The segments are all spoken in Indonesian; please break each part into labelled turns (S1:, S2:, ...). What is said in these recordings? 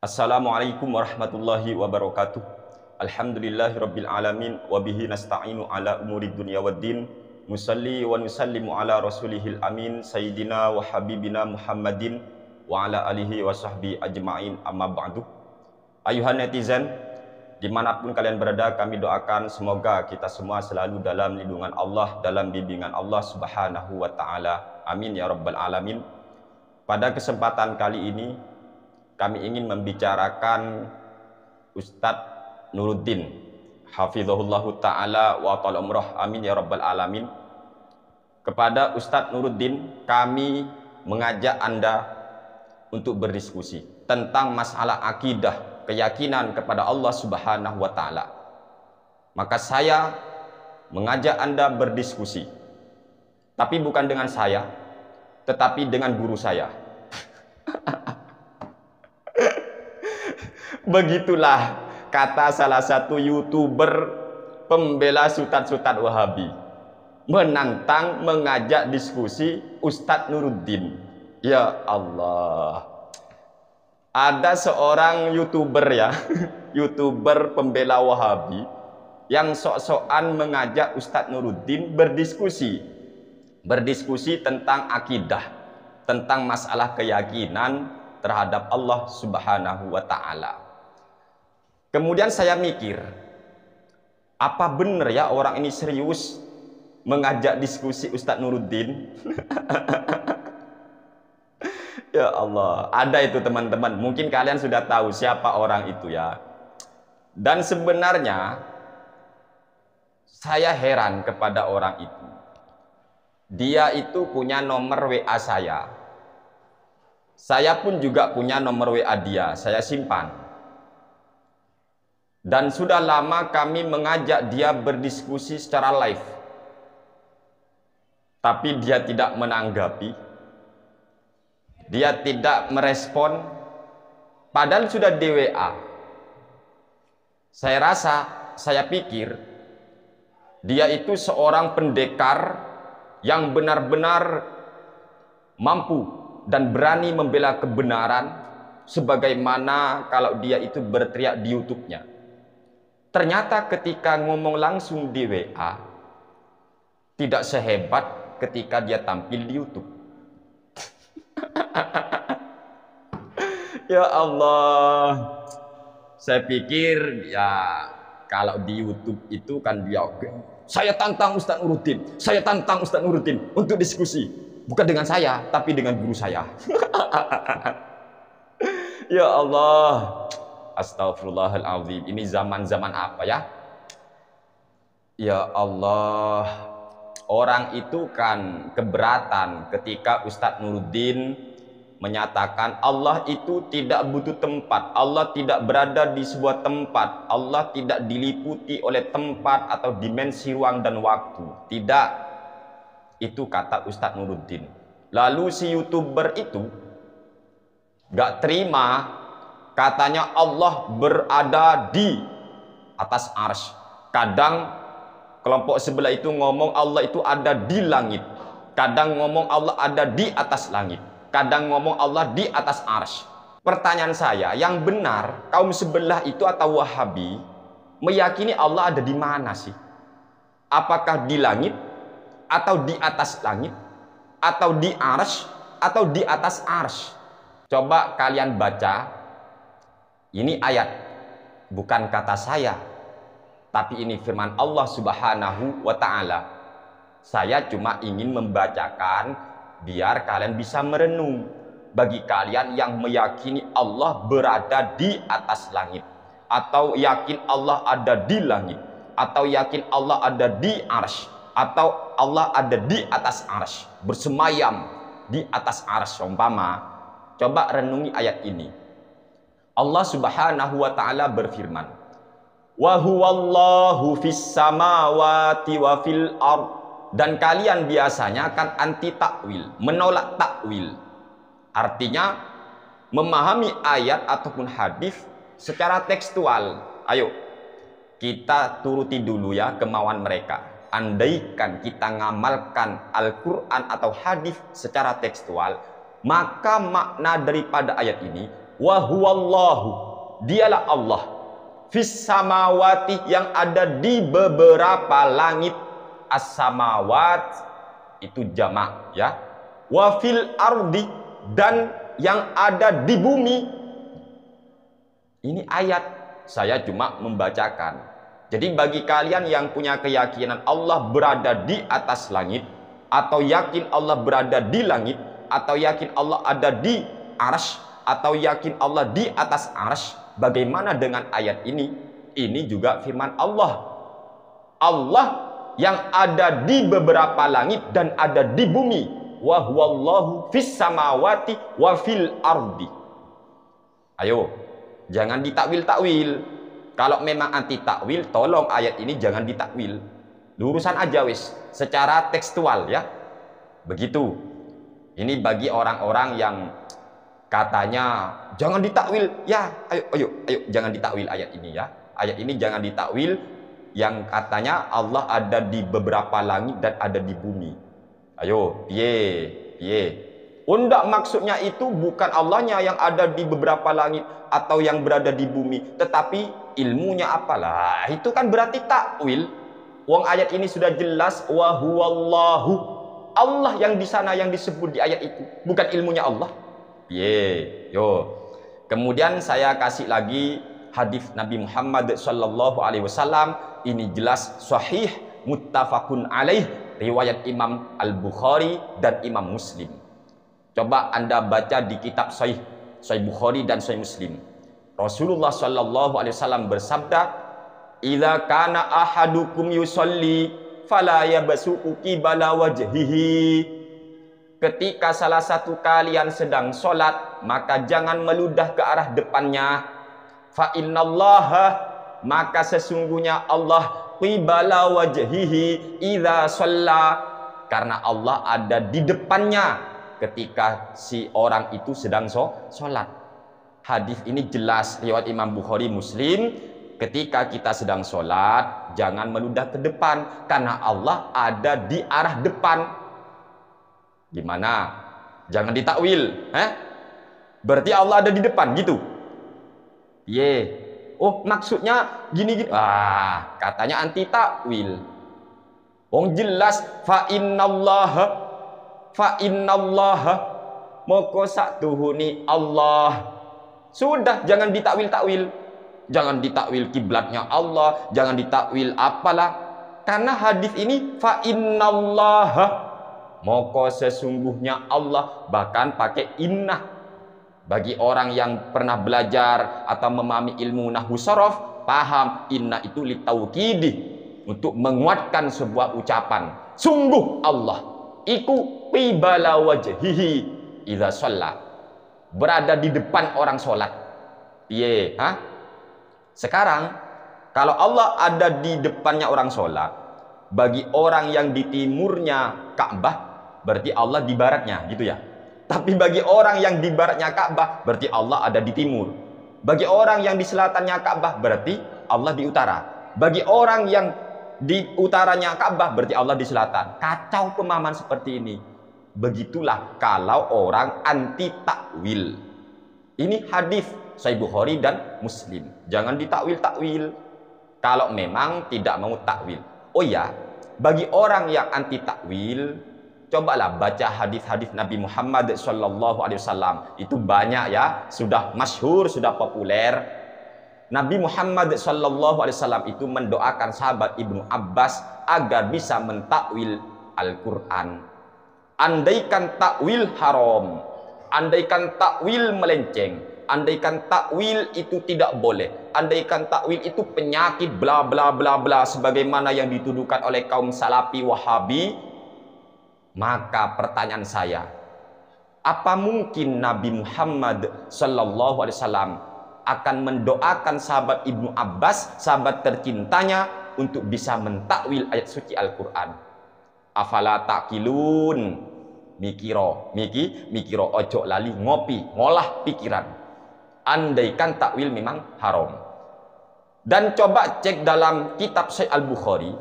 S1: Assalamualaikum warahmatullahi wabarakatuh. Alhamdulillahirabbil alamin wa bihi nasta'inu ala umurid dunya waddin. Nusalli wa nusallimu ala rasulihil amin sayyidina wa habibina Muhammadin wa ala alihi wa sahbihi ajma'in, amma ba'du. Ayuhan netizen, dimanapun kalian berada, kami doakan semoga kita semua selalu dalam lindungan Allah, dalam bimbingan Allah subhanahu wa ta'ala. Amin ya rabbal alamin. Pada kesempatan kali ini kami ingin membicarakan Ustadz Nuruddin hafizahullahu ta'ala wa ta'ala umrah, amin ya rabbal alamin. Kepada Ustadz Nuruddin, kami mengajak Anda untuk berdiskusi tentang masalah akidah, keyakinan kepada Allah subhanahu wa ta'ala. Maka saya mengajak Anda berdiskusi, tapi bukan dengan saya, tetapi dengan guru saya. Begitulah kata salah satu YouTuber pembela sutat-sutat Wahabi, menantang, mengajak diskusi Ustadz Nuruddin. Ya Allah, ada seorang YouTuber ya, YouTuber pembela Wahabi yang sok-sokan mengajak Ustadz Nuruddin berdiskusi tentang akidah, tentang masalah keyakinan terhadap Allah subhanahu wa ta'ala. Kemudian saya mikir, apa benar ya orang ini serius mengajak diskusi Ustadz Nuruddin? Ya Allah, ada itu teman-teman. Mungkin kalian sudah tahu siapa orang itu ya. Dan sebenarnya saya heran kepada orang itu. Dia itu punya nomor WA saya. Saya pun juga punya nomor WA dia, saya simpan. Dan sudah lama kami mengajak dia berdiskusi secara live, tapi dia tidak menanggapi, dia tidak merespon, padahal sudah di WA. Saya pikir dia itu seorang pendekar yang benar-benar mampu dan berani membela kebenaran, sebagaimana kalau dia itu berteriak di YouTube-nya. Ternyata ketika ngomong langsung di WA tidak sehebat ketika dia tampil di YouTube. Ya Allah, saya pikir ya kalau di YouTube itu kan dia, saya tantang Ustadz Nuruddin, saya tantang Ustadz Nuruddin untuk diskusi, bukan dengan saya tapi dengan guru saya. Ya Allah, astagfirullahaladzim, ini zaman-zaman apa ya? Ya Allah, orang itu kan keberatan ketika Ustadz Nuruddin menyatakan Allah itu tidak butuh tempat, Allah tidak berada di sebuah tempat, Allah tidak diliputi oleh tempat atau dimensi ruang dan waktu. Tidak, itu kata Ustadz Nuruddin. Lalu si YouTuber itu gak terima, katanya Allah berada di atas arsy. Kadang kelompok sebelah itu ngomong Allah itu ada di langit, kadang ngomong Allah ada di atas langit, kadang ngomong Allah di atas arsy. Pertanyaan saya, yang benar kaum sebelah itu atau Wahabi meyakini Allah ada di mana sih? Apakah di langit, atau di atas langit, atau di arsy, atau di atas arsy? Coba kalian baca. Ini ayat, bukan kata saya, tapi ini firman Allah subhanahu wa ta'ala. Saya cuma ingin membacakan biar kalian bisa merenung. Bagi kalian yang meyakini Allah berada di atas langit, atau yakin Allah ada di langit, atau yakin Allah ada di arsy, atau Allah ada di atas arsy, bersemayam di atas arsy umpama, coba renungi ayat ini. Allah subhanahu wa ta'ala berfirman, wa huwallahu fis samawati wa fil ard. Dan kalian biasanya kan anti takwil, menolak takwil. Artinya memahami ayat ataupun hadis secara tekstual. Ayo kita turuti dulu ya kemauan mereka. Andaikan kita ngamalkan Al-Quran atau hadis secara tekstual, maka makna daripada ayat ini, wa huwallahu, dialah Allah, fis samawati, yang ada di beberapa langit. As-samawat itu jamak ya. Wa fil ardi, dan yang ada di bumi. Ini ayat, saya cuma membacakan. Jadi bagi kalian yang punya keyakinan Allah berada di atas langit, atau yakin Allah berada di langit, atau yakin Allah ada di arsy, atau yakin Allah di atas arsy, bagaimana dengan ayat ini? Ini juga firman Allah. Allah yang ada di beberapa langit dan ada di bumi. Wa huwallahu fis samawati wa fil ardi. Ayo, jangan ditakwil-takwil. Kalau memang anti takwil, tolong ayat ini jangan ditakwil. Lurusan aja wis, secara tekstual ya. Begitu. Ini bagi orang-orang yang katanya jangan ditakwil. Ya, ayo jangan ditakwil ayat ini ya. Ayat ini jangan ditakwil yang katanya Allah ada di beberapa langit dan ada di bumi. Ayo, piye. Undak maksudnya itu bukan Allahnya yang ada di beberapa langit atau yang berada di bumi, tetapi ilmunya apalah. Itu kan berarti takwil. Wong ayat ini sudah jelas wa huwallahu. Allah yang di sana yang disebut di ayat itu, bukan ilmunya Allah. Yo. Kemudian saya kasih lagi hadis Nabi Muhammad sallallahu alaihi wasallam. Ini jelas sahih, muttafaqun alaih, riwayat Imam Al-Bukhari dan Imam Muslim. Coba Anda baca di kitab Sahih Bukhari dan Sahih Muslim. Rasulullah sallallahu alaihi wasallam bersabda, "Idza kana ahadukum yusolli fala yabsuqu qibala wajhihi." Ketika salah satu kalian sedang sholat, maka jangan meludah ke arah depannya. Fa innallaha, maka sesungguhnya Allah, qibala wajhihi idza shalla, karena Allah ada di depannya ketika si orang itu sedang sholat. Hadis ini jelas riwayat Imam Bukhari Muslim. Ketika kita sedang sholat, jangan meludah ke depan, karena Allah ada di arah depan. Gimana? Jangan ditakwil. Berarti Allah ada di depan gitu. Oh, maksudnya gini. Katanya anti takwil. Wong jelas fa innallaha moko satuhuni Allah. Sudah, jangan ditakwil-takwil. Jangan ditakwil kiblatnya Allah, jangan ditakwil apalah. Karena hadis ini fa innallaha, moko sesungguhnya Allah, bahkan pakai innah. Bagi orang yang pernah belajar atau memahami ilmu nahwu sharaf, paham inna itu litaukidi, untuk menguatkan sebuah ucapan. Sungguh Allah iku qibala wajhihi idza shalla, berada di depan orang sholat. Sekarang kalau Allah ada di depannya orang sholat, bagi orang yang di timurnya Ka'bah, berarti Allah di baratnya gitu ya. Tapi bagi orang yang di baratnya Ka'bah, berarti Allah ada di timur. Bagi orang yang di selatannya Ka'bah, berarti Allah di utara. Bagi orang yang di utaranya Ka'bah, berarti Allah di selatan. Kacau pemahaman seperti ini. Begitulah kalau orang anti takwil. Ini hadis Sahih Bukhari dan Muslim. Jangan ditakwil-takwil kalau memang tidak mau takwil. Oh ya, bagi orang yang anti takwil, cobalah baca hadis-hadis Nabi Muhammad sallallahu alaihi wasallam. Itu banyak ya, sudah masyhur, sudah populer. Nabi Muhammad sallallahu alaihi wasallam itu mendoakan sahabat Ibnu Abbas agar bisa mentakwil Al-Qur'an. Andaikan takwil haram, andaikan takwil melenceng, andaikan takwil itu tidak boleh, andaikan takwil itu penyakit bla bla bla bla sebagaimana yang dituduhkan oleh kaum Salafi Wahabi, maka pertanyaan saya, apa mungkin Nabi Muhammad sallallahu alaihi wasallam akan mendoakan sahabat Ibnu Abbas, sahabat tercintanya, untuk bisa mentakwil ayat suci Al-Qur'an? Afala taqilun, mikiro ojo lali ngopi, ngolah pikiran. Andaikan takwil memang haram. Dan coba cek dalam kitab Sahih Al-Bukhari,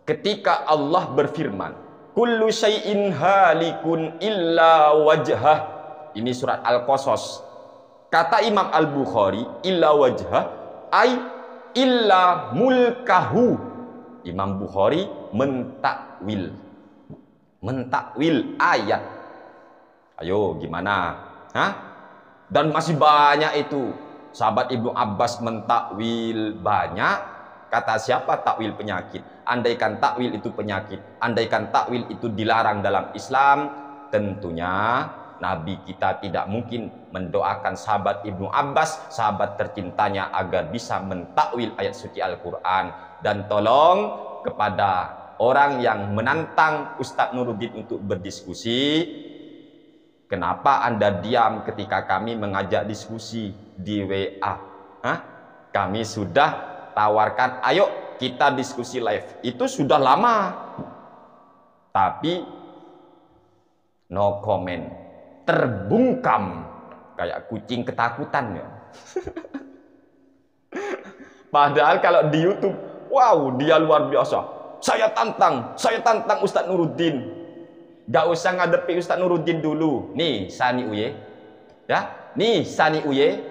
S1: ketika Allah berfirman, kullu syai'in halikun illa wajhah. Ini surat Al-Qasas. Kata Imam Al-Bukhari, illa wajhah ay illa mulkahu. Imam Bukhari mentakwil ayat. Ayo gimana? Hah? Dan masih banyak itu. Sahabat Ibnu Abbas mentakwil banyak. Kata siapa? Takwil penyakit. Andaikan takwil itu penyakit, andaikan takwil itu dilarang dalam Islam, tentunya Nabi kita tidak mungkin mendoakan sahabat Ibnu Abbas, sahabat tercintanya, agar bisa mentakwil ayat suci Al-Quran. Dan tolong kepada orang yang menantang Ustadz Nuruddin untuk berdiskusi, kenapa Anda diam ketika kami mengajak diskusi di WA? Hah? Kami sudah tawarkan, ayo kita diskusi live. Itu sudah lama. Tapi no comment, terbungkam kayak kucing ketakutan ya. Padahal kalau di YouTube, wow, dia luar biasa. Saya tantang Ustadz Nuruddin. Gak usah ngadepi Ustadz Nuruddin dulu. Nih Sani Uye, ya, nih Sani Uye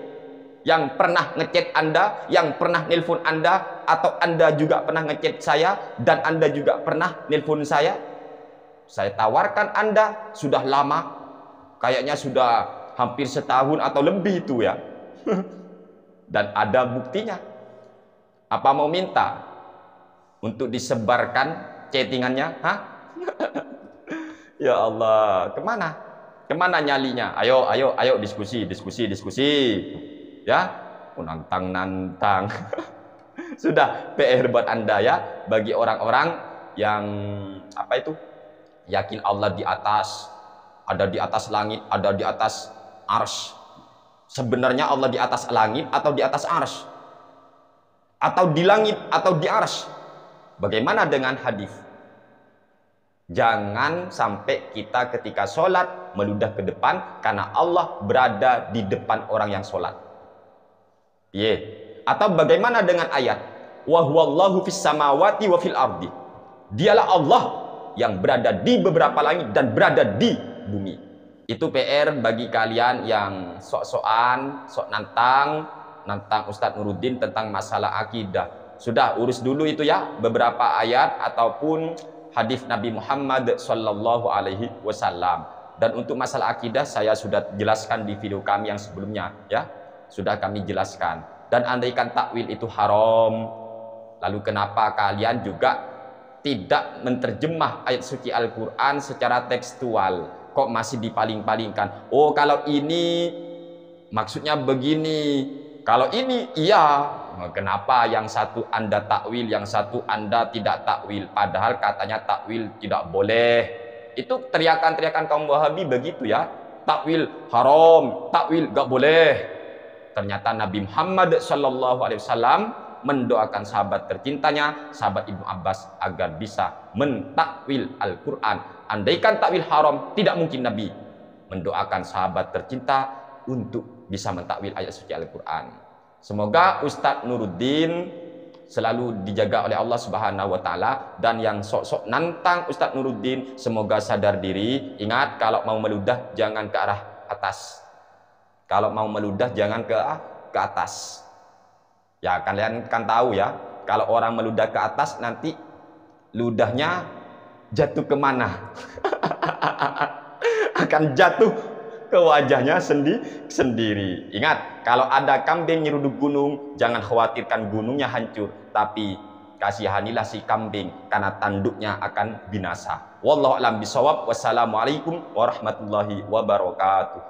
S1: yang pernah ngechat Anda, yang pernah nelpon Anda, atau Anda juga pernah ngechat saya dan Anda juga pernah nelpon saya. Saya tawarkan Anda sudah lama, kayaknya sudah hampir setahun atau lebih itu ya. Dan ada buktinya. Apa mau minta untuk disebarkan chattingannya? Hah? Ya Allah, kemana nyalinya? Ayo diskusi. Ya, nantang. Sudah PR buat Anda ya, bagi orang-orang yang apa itu, yakin Allah di atas, ada di atas langit, ada di atas arsy. Sebenarnya Allah di atas langit atau di atas arsy? Atau di langit atau di arsy? Bagaimana dengan hadis? Jangan sampai kita ketika sholat meludah ke depan, karena Allah berada di depan orang yang sholat. Atau bagaimana dengan ayat wa huwallahu fis samawati wa fil ardi, dialah Allah yang berada di beberapa langit dan berada di bumi. Itu PR bagi kalian yang sok-sokan, sok nantang Ustadz Nuruddin tentang masalah akidah. Sudah urus dulu itu ya, beberapa ayat ataupun hadis Nabi Muhammad sallallahu alaihi wasallam. Dan untuk masalah akidah saya sudah jelaskan di video kami yang sebelumnya ya. Sudah kami jelaskan. Dan andaikan takwil itu haram, lalu kenapa kalian juga tidak menerjemah ayat suci Al-Quran secara tekstual? Kok masih dipaling-palingkan? Oh, kalau ini maksudnya begini, kalau ini iya. Kenapa yang satu Anda takwil, yang satu Anda tidak takwil? Padahal katanya takwil tidak boleh. Itu teriakan-teriakan kaum Wahabi begitu ya. Takwil haram, takwil gak boleh. Ternyata Nabi Muhammad SAW mendoakan sahabat tercintanya, sahabat Ibnu Abbas, agar bisa mentakwil Al-Quran. Andaikan takwil haram, tidak mungkin Nabi mendoakan sahabat tercinta untuk bisa mentakwil ayat suci Al-Quran. Semoga Ustadz Nuruddin selalu dijaga oleh Allah Subhanahu wa Ta'ala, dan yang sok-sok nantang Ustadz Nuruddin semoga sadar diri. Ingat, kalau mau meludah jangan ke arah atas. Kalau mau meludah jangan ke atas. Ya, kalian kan tahu ya, kalau orang meludah ke atas nanti ludahnya jatuh kemana? Akan jatuh ke wajahnya sendiri. Ingat, kalau ada kambing nyeruduk gunung, jangan khawatirkan gunungnya hancur, tapi kasihanilah si kambing karena tanduknya akan binasa. Wallahu a'lam bishawab. Wassalamualaikum warahmatullahi wabarakatuh.